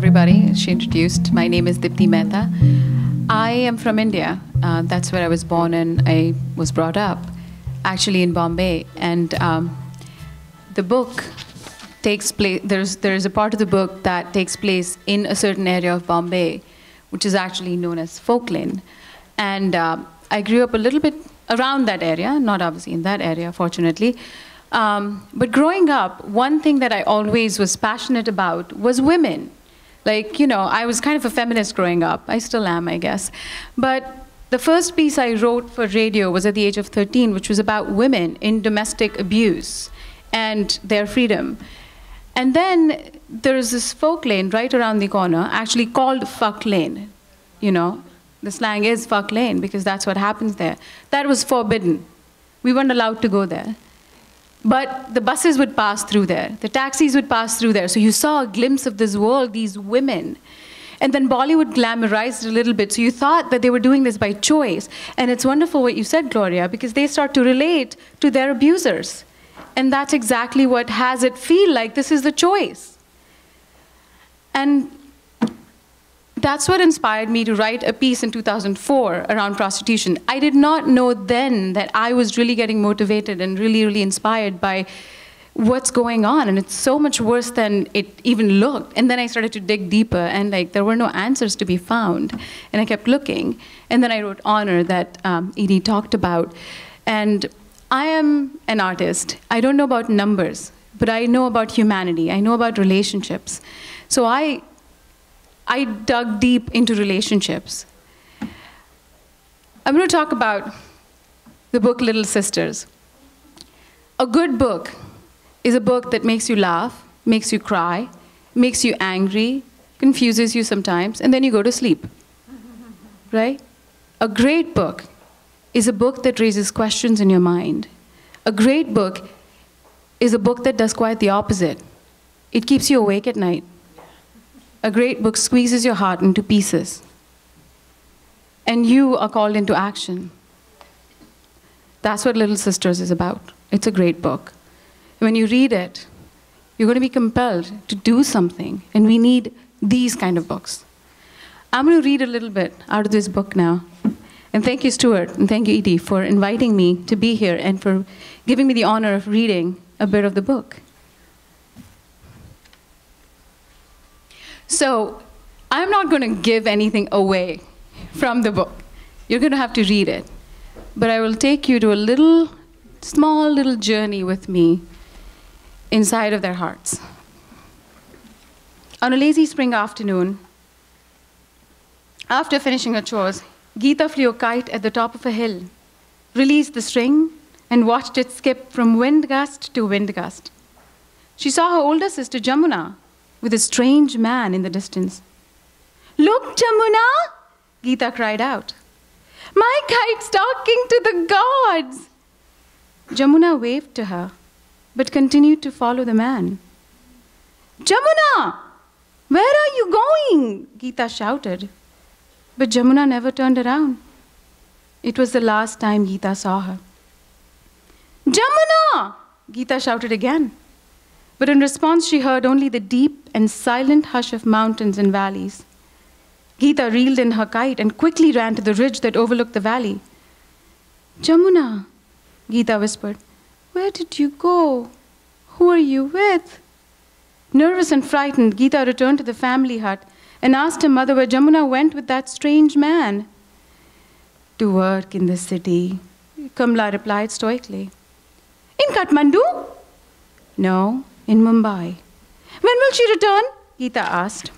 everybody. She introduced. My name is Dipti Mehta. I am from India. That's where I was born and I was brought up, actually in Bombay. And the book takes place, there's a part of the book that takes place in a certain area of Bombay, which is actually known as Folk Lane. And I grew up a little bit around that area, not obviously in that area, fortunately. But growing up, one thing that I always was passionate about was women. Like, you know, I was kind of a feminist growing up. I still am, I guess. But the first piece I wrote for radio was at the age of 13, which was about women in domestic abuse and their freedom. And then there's this folk lane right around the corner, actually called Fuck Lane. You know, the slang is Fuck Lane because that's what happens there. That was forbidden. We weren't allowed to go there. But the buses would pass through there. The taxis would pass through there. So you saw a glimpse of this world, these women. And then Bollywood glamorized a little bit. So you thought that they were doing this by choice. And it's wonderful what you said, Gloria, because they start to relate to their abusers. And that's exactly what has it feel like this is the choice. And that's what inspired me to write a piece in 2004 around prostitution. I did not know then that I was really getting motivated and really, really inspired by what's going on. And it's so much worse than it even looked. And then I started to dig deeper, and like there were no answers to be found. And I kept looking. And then I wrote Honor that Edie talked about. And I am an artist. I don't know about numbers, but I know about humanity. I know about relationships. So I dug deep into relationships. I'm going to talk about the book Little Sisters. A good book is a book that makes you laugh, makes you cry, makes you angry, confuses you sometimes, and then you go to sleep. Right? A great book is a book that raises questions in your mind. A great book is a book that does quite the opposite. It keeps you awake at night. A great book squeezes your heart into pieces. And you are called into action. That's what Little Sisters is about. It's a great book. When you read it, you're going to be compelled to do something. And we need these kind of books. I'm going to read a little bit out of this book now. And thank you, Stuart, and thank you, Edie, for inviting me to be here and for giving me the honor of reading a bit of the book. So I'm not going to give anything away from the book. You're going to have to read it. But I will take you to a small little journey with me inside of their hearts. On a lazy spring afternoon, after finishing her chores, Geeta flew a kite at the top of a hill, released the string, and watched it skip from wind gust to wind gust. She saw her older sister, Jamuna, with a strange man in the distance. "Look, Jamuna!" Geeta cried out. "My kite's talking to the gods!" Jamuna waved to her, but continued to follow the man. "Jamuna! Where are you going?" Geeta shouted. But Jamuna never turned around. It was the last time Geeta saw her. "Jamuna!" Geeta shouted again. But in response, she heard only the deep and silent hush of mountains and valleys. Geeta reeled in her kite and quickly ran to the ridge that overlooked the valley. "Jamuna," Geeta whispered, "where did you go? Who are you with?" Nervous and frightened, Geeta returned to the family hut and asked her mother where Jamuna went with that strange man. "To work in the city," Kamla replied stoically. "In Kathmandu?" "No, in Mumbai." "When will she return?" Geeta asked.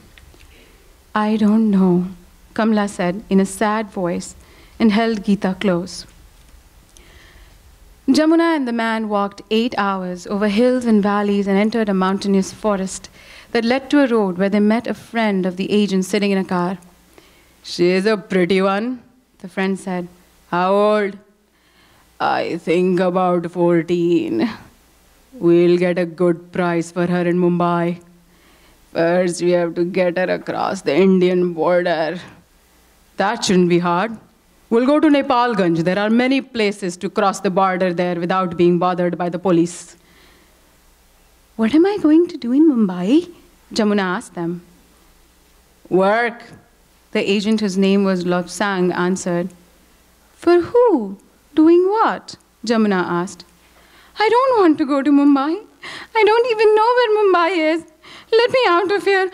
"I don't know," Kamla said in a sad voice and held Geeta close. Jamuna and the man walked 8 hours over hills and valleys and entered a mountainous forest that led to a road where they met a friend of the agent sitting in a car. "She's a pretty one," the friend said. "How old?" "I think about 14. We'll get a good price for her in Mumbai. First, we have to get her across the Indian border." "That shouldn't be hard. We'll go to Nepalganj. There are many places to cross the border there without being bothered by the police." "What am I going to do in Mumbai?" Jamuna asked them. Work, the agent, whose name was Lobsang, answered. For who? Doing what? Jamuna asked. I don't want to go to Mumbai. I don't even know where Mumbai is. Let me out of here.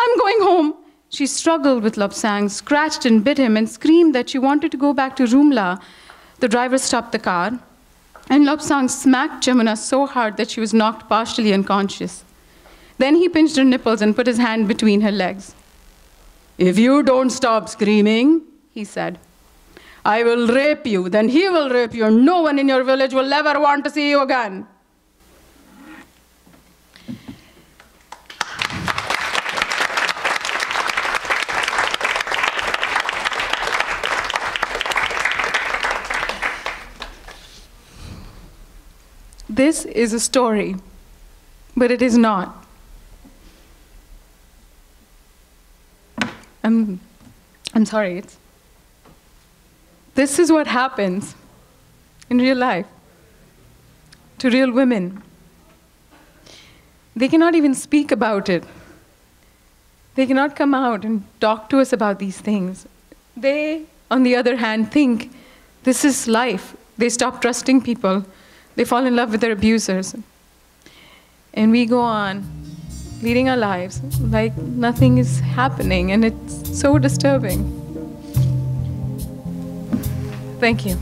I'm going home. She struggled with Lobsang, scratched and bit him, and screamed that she wanted to go back to Roomla. The driver stopped the car, and Lobsang smacked Jamuna so hard that she was knocked partially unconscious. Then he pinched her nipples and put his hand between her legs. If you don't stop screaming, he said, I will rape you, then he will rape you, and no one in your village will ever want to see you again. This is a story, but it is not. I'm sorry. This is what happens in real life to real women. They cannot even speak about it. They cannot come out and talk to us about these things. They, on the other hand, think this is life. They stop trusting people. They fall in love with their abusers. And we go on leading our lives like nothing is happening, and it's so disturbing. Thank you.